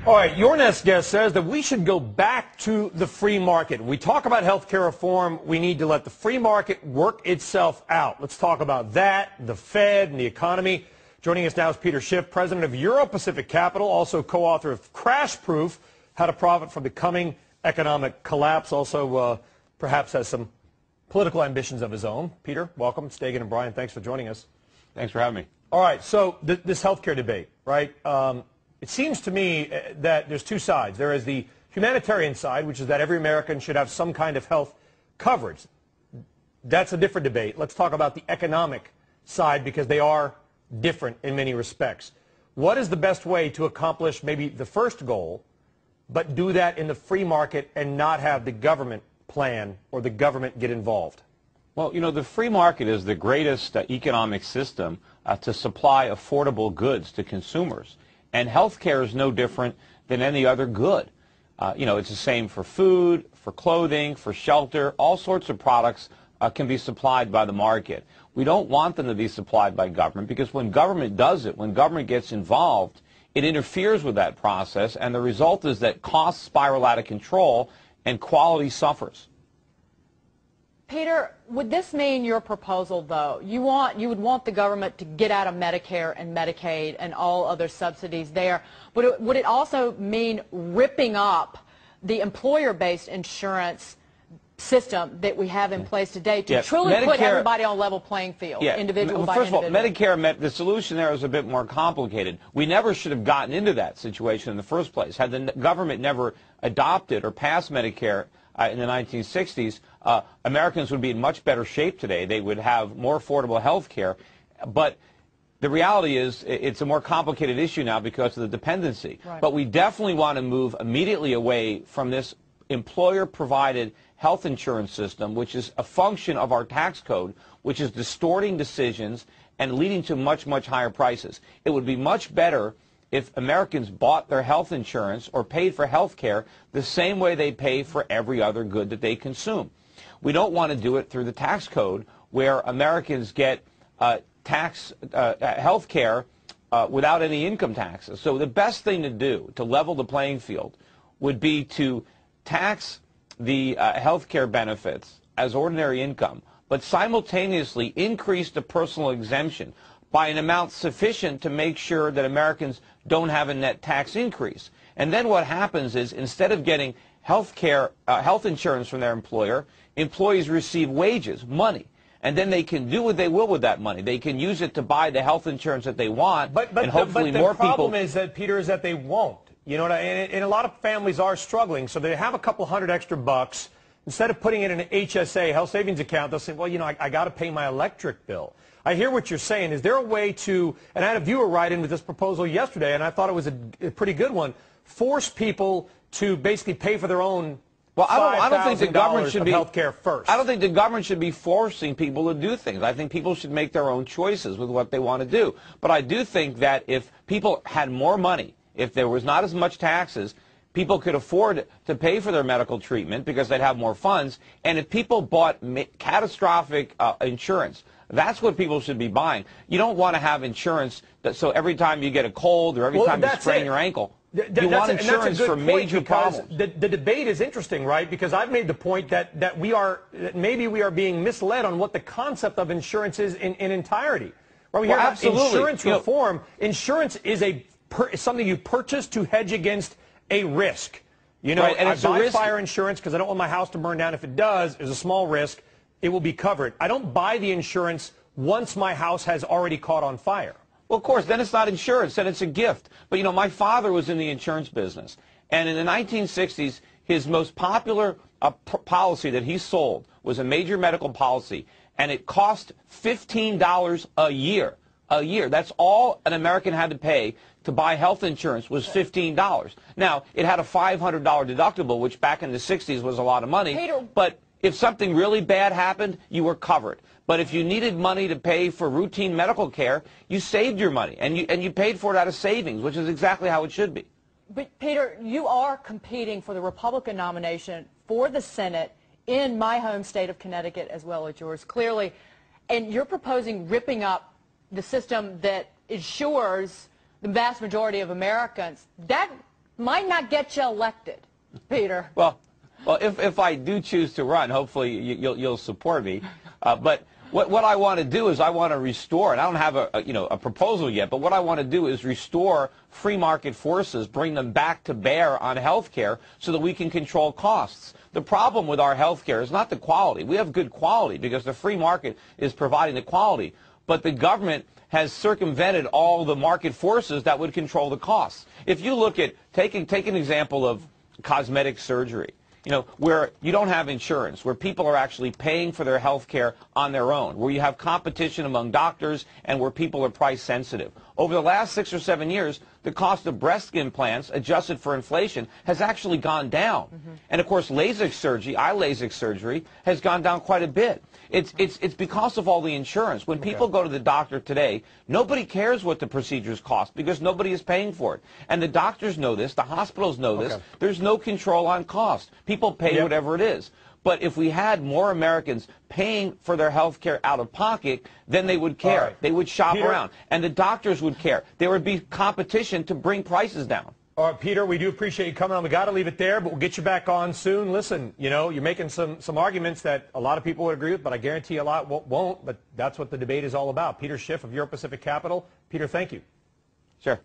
All right, your next guest says that we should go back to the free market. When we talk about health care reform, we need to let the free market work itself out. Let's talk about that, the Fed, and the economy. Joining us now is Peter Schiff, president of Euro Pacific Capital, also co-author of Crash Proof, How to Profit from the Coming Economic Collapse, also perhaps has some political ambitions of his own. Peter, welcome. Stegan and Brian, thanks for joining us. Thanks for having me. All right, so this health care debate, right? It seems to me that there's two sides. There is the humanitarian side, which is that every American should have some kind of health coverage. That's a different debate. Let's talk about the economic side because they are different in many respects. What is the best way to accomplish maybe the first goal, but do that in the free market and not have the government plan or the government get involved? Well, you know, the free market is the greatest economic system to supply affordable goods to consumers. And healthcare is no different than any other good. You know, it's the same for food, for clothing, for shelter. All sorts of products can be supplied by the market. We don't want them to be supplied by government because when government does it, when government gets involved, it interferes with that process, and the result is that costs spiral out of control and quality suffers. Peter, would this mean your proposal, though, you would want the government to get out of Medicare and Medicaid and all other subsidies there? Would it also mean ripping up the employer-based insurance system that we have in place today to truly put everybody on a level playing field, individual by individual? First of all, Medicare, the solution there is a bit more complicated. We never should have gotten into that situation in the first place. Had the government never adopted or passed Medicare in the 1960s, Americans would be in much better shape today. They would have more affordable health care. But the reality is it's a more complicated issue now because of the dependency. Right. But we definitely want to move immediately away from this employer-provided health insurance system, which is a function of our tax code, which is distorting decisions and leading to much, much higher prices. It would be much better if Americans bought their health insurance or paid for health care the same way they pay for every other good that they consume. We don't want to do it through the tax code where Americans get health care without any income taxes. So the best thing to do to level the playing field would be to tax the health care benefits as ordinary income, but simultaneously increase the personal exemption by an amount sufficient to make sure that Americans don't have a net tax increase. And then what happens is instead of getting health insurance from their employer, employees receive wages, money. And then they can do what they will with that money. They can use it to buy the health insurance that they want, and hopefully more people... But the problem is that, Peter, is that they won't. You know, and a lot of families are struggling, so they have a couple hundred extra bucks. Instead of putting it in an HSA, health savings account, they'll say, well, you know, I got to pay my electric bill. I hear what you're saying. Is there a way to, and I had a viewer write in with this proposal yesterday, and I thought it was a pretty good one, force people to basically pay for their own I don't think the government should be health care first. I don't think the government should be forcing people to do things. I think people should make their own choices with what they want to do. But I do think that if people had more money, if there was not as much taxes, people could afford to pay for their medical treatment because they'd have more funds. And if people bought catastrophic insurance, that's what people should be buying. You don't want to have insurance so every time you get a cold or every time you sprain your ankle. You want insurance for major problems. The debate is interesting, right? Because I've made the point that maybe we are being misled on what the concept of insurance is in entirety. Right? We hear about insurance reform. Insurance is something you purchase to hedge against a risk. You know, and I buy fire insurance because I don't want my house to burn down. If it does, there's a small risk. It will be covered. I don't buy the insurance once my house has already caught on fire. Well, of course, then it's not insurance, then it's a gift. But, you know, my father was in the insurance business. And in the 1960s, his most popular policy that he sold was a major medical policy. And it cost $15 a year. A year. That's all an American had to pay to buy health insurance was $15. Now, it had a $500 deductible, which back in the 60s was a lot of money. But if something really bad happened, you were covered. But if you needed money to pay for routine medical care, you saved your money, and you paid for it out of savings, which is exactly how it should be. But, Peter, you are competing for the Republican nomination for the Senate in my home state of Connecticut as well as yours, clearly. And you're proposing ripping up the system that insures the vast majority of Americans. That Might not get you elected, Peter. Well, if I do choose to run, hopefully you'll support me. But what I want to do is I want to restore, and I don't have a proposal yet, but what I want to do is restore free market forces, bring them back to bear on health care so that we can control costs. The problem with our health care is not the quality. We have good quality because the free market is providing the quality, but the government has circumvented all the market forces that would control the costs. If you look at, take an example of cosmetic surgery, where you don't have insurance, where people are actually paying for their health care on their own, where you have competition among doctors, and where people are price sensitive. Over the last 6 or 7 years, the cost of breast implants, adjusted for inflation, has actually gone down. And of course, LASIK surgery, eye LASIK surgery, has gone down quite a bit. It's because of all the insurance. When people go to the doctor today, nobody cares what the procedures cost because nobody is paying for it. And the doctors know this, the hospitals know this. There's no control on cost. People pay whatever it is. But if we had more Americans paying for their health care out of pocket, then they would care. They would shop around. And the doctors would care. There would be competition to bring prices down. All right, Peter, we do appreciate you coming on. We got to leave it there, but we'll get you back on soon. Listen, you're making some arguments that a lot of people would agree with, but I guarantee a lot won't. But that's what the debate is all about. Peter Schiff of Euro Pacific Capital. Peter, thank you. Sure.